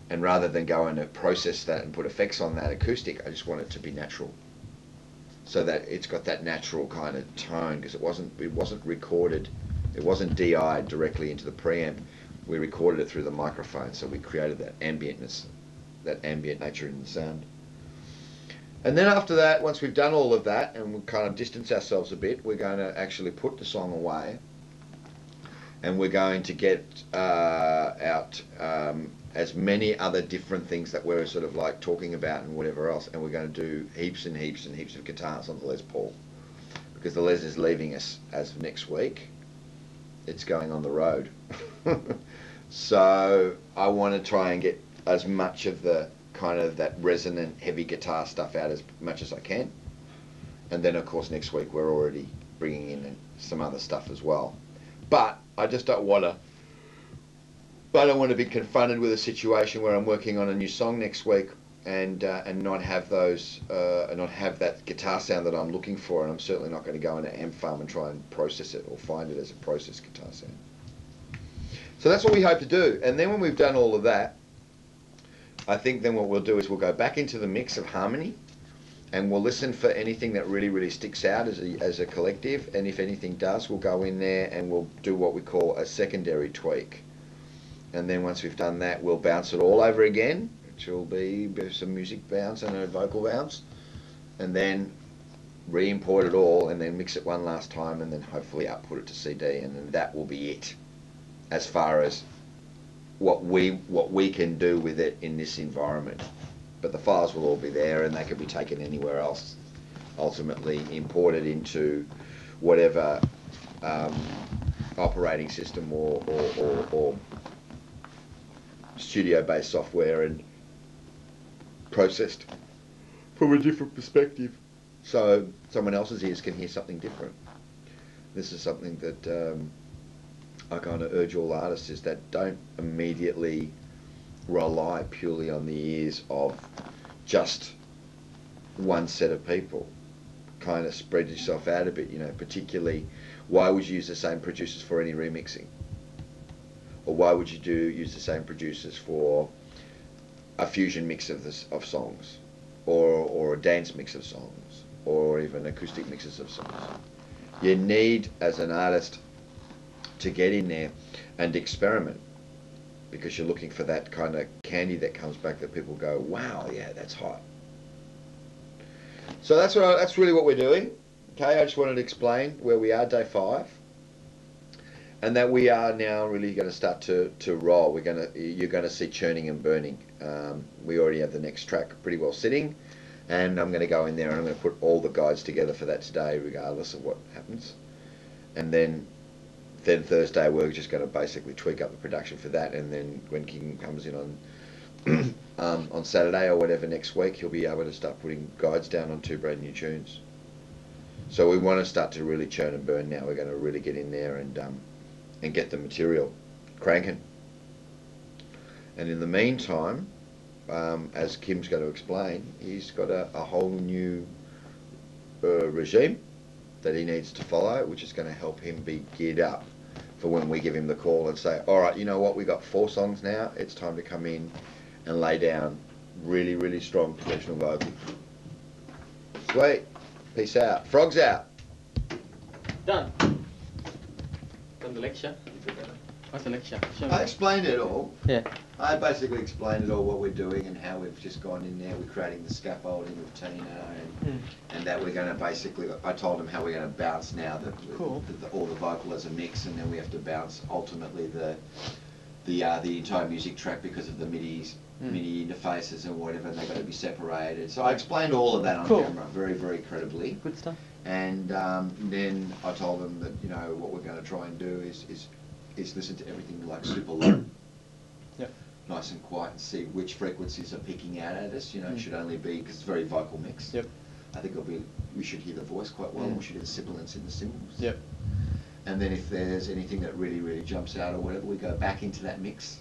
And rather than go and process that and put effects on that acoustic, I just want it to be natural, so that it's got that natural kind of tone, because it wasn't recorded, it wasn't DI'd directly into the preamp. We recorded it through the microphone, so we created that ambientness, that ambient nature in the sound. And then after that, once we've done all of that and we kind of distance ourselves a bit, we're going to actually put the song away, and we're going to get out as many other different things that we're sort of like talking about and whatever else, and we're going to do heaps and heaps and heaps of guitars on the Les Paul, because the Les is leaving us as of next week. It's going on the road. So I want to try and get as much of the kind of that resonant heavy guitar stuff out as much as I can, and then of course next week we're already bringing in some other stuff as well. But I just don't want to be confronted with a situation where I'm working on a new song next week and not have those not have that guitar sound that I'm looking for, and I'm certainly not going to go into Amp Farm and try and process it or find it as a processed guitar sound. So that's what we hope to do. And then when we've done all of that, I think then what we'll do is we'll go back into the mix of harmony, and we'll listen for anything that really, really sticks out as a collective, and if anything does, we'll go in there and we'll do what we call a secondary tweak. And then once we've done that, we'll bounce it all over again, which will be some music bounce and a vocal bounce, and then re-import it all, and then mix it one last time, and then hopefully output it to CD, and then that will be it as far as what we can do with it in this environment. But the files will all be there, and they can be taken anywhere else, ultimately imported into whatever operating system or studio-based software, and processed from a different perspective, so someone else's ears can hear something different. This is something that I kind of urge all artists, is that don't immediately rely purely on the ears of just one set of people. Kind of spread yourself out a bit, you know, particularly why would you use the same producers for any remixing? Or why would you use the same producers for a fusion mix of songs, or a dance mix of songs, or even acoustic mixes of songs? You need, as an artist, to get in there and experiment, because you're looking for that kind of candy that comes back that people go, wow, yeah, that's hot. So that's really what we're doing. Okay, I just wanted to explain where we are, day 5, and that we are now really going to start to roll. You're going to see churning and burning. We already have the next track pretty well sitting, and I'm going to go in there and I'm going to put all the guides together for that today, regardless of what happens. And then Thursday we're just going to basically tweak up the production for that, and then when King comes in on Saturday or whatever next week, he'll be able to start putting guides down on 2 brand new tunes. So we want to start to really churn and burn now. We're going to really get in there and get the material cranking. And in the meantime, as Kim's going to explain, he's got a whole new regime that he needs to follow, which is going to help him be geared up for when we give him the call and say, all right, you know what, we got 4 songs now, it's time to come in and lay down really, really strong professional vocals. Sweet. Peace out. Frogs out. Done. Done the lecture. What's the lecture? I explained it all. Yeah. I basically explained it all, what we're doing and how we've just gone in there. We're creating the scaffolding with Tina, and that we're going to basically, I told him how we're going to bounce now all the vocal as a mix, and then we have to bounce ultimately the entire music track because of the MIDI interfaces and whatever, and they've got to be separated. So I explained all of that on camera very, very credibly. Good stuff. And then I told them that, you know, what we're going to try and do is listen to everything like super low. Yep. Nice and quiet, and see which frequencies are picking out at us. You know, it should only be, because it's very vocal mix. Yep. I think we should hear the voice quite well, and we should hear the sibilance in the cymbals. Yep. And then if there's anything that really, really jumps out or whatever, we go back into that mix.